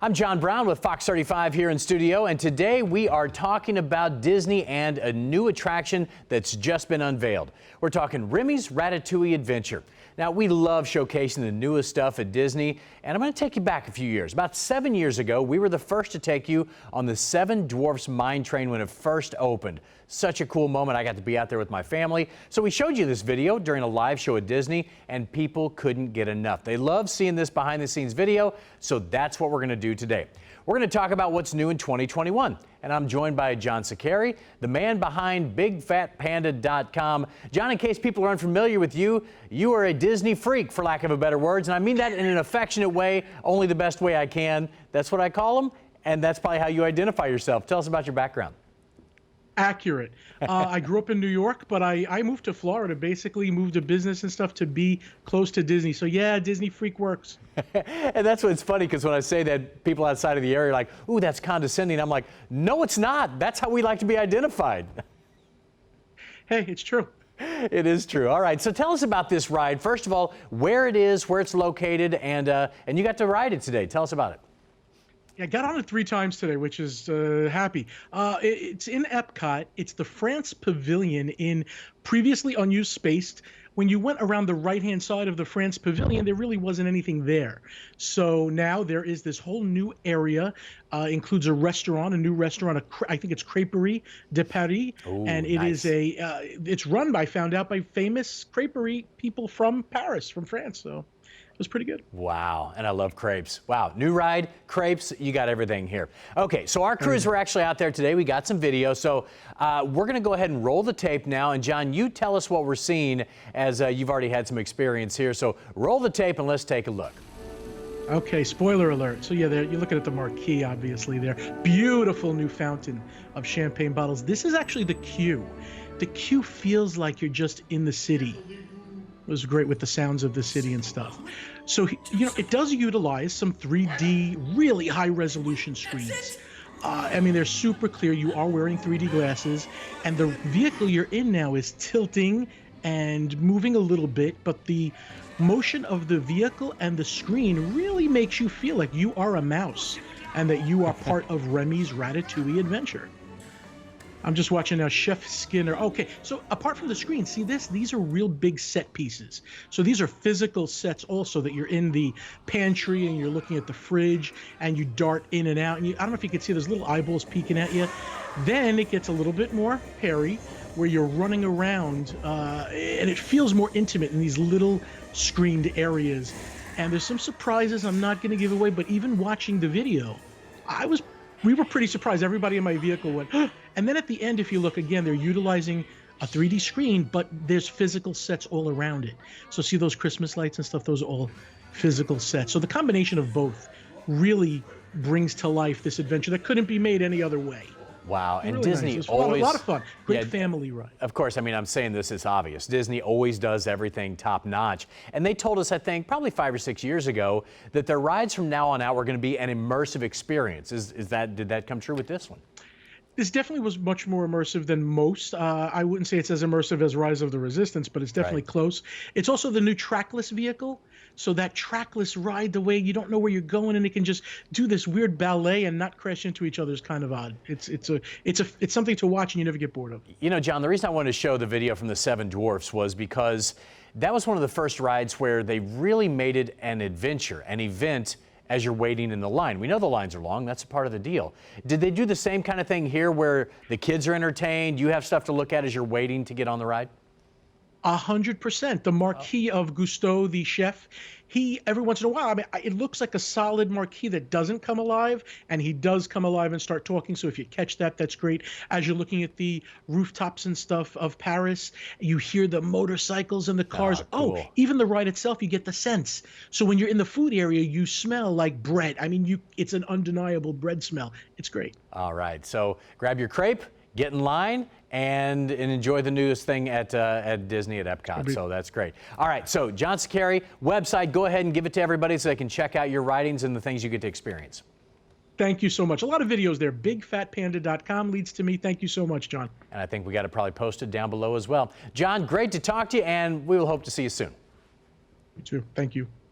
I'm John Brown with Fox 35 here in studio, and today we are talking about Disney and a new attraction that's just been unveiled. We're talking Remy's Ratatouille Adventure. Now, we love showcasing the newest stuff at Disney, and I'm going to take you back a few years. About 7 years ago, we were the first to take you on the Seven Dwarfs Mine Train when it first opened. Such a cool moment. I got to be out there with my family. So we showed you this video during a live show at Disney, and people couldn't get enough. They love seeing this behind-the-scenes video, so that's what we're going to do today. We're going to talk about what's new in 2021, and I'm joined by John Saccheri, the man behind BigFatPanda.com. John, in case people are unfamiliar with you, you are a Disney freak, for lack of a better words, and I mean that in an affectionate way, only the best way I can. That's what I call them, and that's probably how you identify yourself. Tell us about your background. Accurate. I grew up in New York, but I moved to Florida, basically moved to business and stuff to be close to Disney. So yeah, Disney freak works. And that's what's funny, because when I say that, people outside of the area are like, ooh, that's condescending. I'm like, no, it's not. That's how we like to be identified. Hey, it's true. It is true. All right, so tell us about this ride. First of all, where it is, where it's located, and you got to ride it today. Tell us about it. Yeah, I got on it 3 times today, which is happy. It's in Epcot. It's the France Pavilion in previously unused space. When you went around the right-hand side of the France Pavilion, there really wasn't anything there. So now there is this whole new area. Includes a restaurant, a new restaurant. I think it's Crêperie de Paris, Ooh, and it nice. is it's run by, found out by famous crêperie people from Paris, from France. So it was pretty good. Wow, and I love crepes. Wow, new ride, crepes, you got everything here. Okay, so our crews were actually out there today. We got some video, so we're going to go ahead and roll the tape now. And John, you tell us what we're seeing, as you've already had some experience here. So roll the tape and let's take a look. Okay, spoiler alert. So yeah, there you're looking at the marquee, obviously there. Beautiful new fountain of champagne bottles. This is actually the queue. The queue feels like you're just in the city. It was great with the sounds of the city and stuff. So, you know, it does utilize some 3D, really high resolution screens. I mean, they're super clear. You are wearing 3D glasses, and the vehicle you're in now is tilting and moving a little bit, but the motion of the vehicle and the screen really makes you feel like you are a mouse and that you are part of Remy's Ratatouille adventure. I'm just watching now, Chef Skinner. Okay, so apart from the screen, see this? These are real big set pieces. So these are physical sets also, that you're in the pantry and you're looking at the fridge and you dart in and out. And I don't know if you can see, there's little eyeballs peeking at you. Then it gets a little bit more hairy, where you're running around and it feels more intimate in these little screened areas. And there's some surprises I'm not going to give away, but even watching the video, we were pretty surprised. Everybody in my vehicle went, and then at the end, if you look again, they're utilizing a 3D screen, but there's physical sets all around it. So see those Christmas lights and stuff? Those are all physical sets. So the combination of both really brings to life this adventure that couldn't be made any other way. Wow, and Really Disney nice. always... A lot of fun. Great family ride. Of course, I mean, I'm saying this, it's obvious. Disney always does everything top notch. And they told us, I think, probably 5 or 6 years ago, that their rides from now on out were going to be an immersive experience. Did that come true with this one? This definitely was much more immersive than most. I wouldn't say it's as immersive as Rise of the Resistance, but it's definitely close. It's also the new trackless vehicle. So that trackless ride, the way you don't know where you're going and it can just do this weird ballet and not crash into each other, is kind of odd. It's something to watch and you never get bored of. You know, John, the reason I wanted to show the video from the Seven Dwarfs was because that was one of the first rides where they really made it an adventure, an event, as you're waiting in the line. We know the lines are long, that's a part of the deal. Did they do the same kind of thing here, where the kids are entertained, you have stuff to look at as you're waiting to get on the ride? 100%. The marquee of Gusteau, the chef, he, every once in a while, I mean, it looks like a solid marquee that doesn't come alive, and he does come alive and start talking. So if you catch that, that's great. As you're looking at the rooftops and stuff of Paris, you hear the motorcycles and the cars. Cool. Oh, even the ride itself, you get the sense. So when you're in the food area, you smell like bread. I mean, it's an undeniable bread smell. It's great. All right, so grab your crepe, get in line, and enjoy the newest thing at Disney at Epcot. So that's great. All right, so John Saccheri, website, go ahead and give it to everybody so they can check out your ridings and the things you get to experience. Thank you so much. A lot of videos there. BigFatPanda.com leads to me. Thank you so much, John. And I think we got to probably post it down below as well. John, great to talk to you, and we will hope to see you soon. You too. Thank you.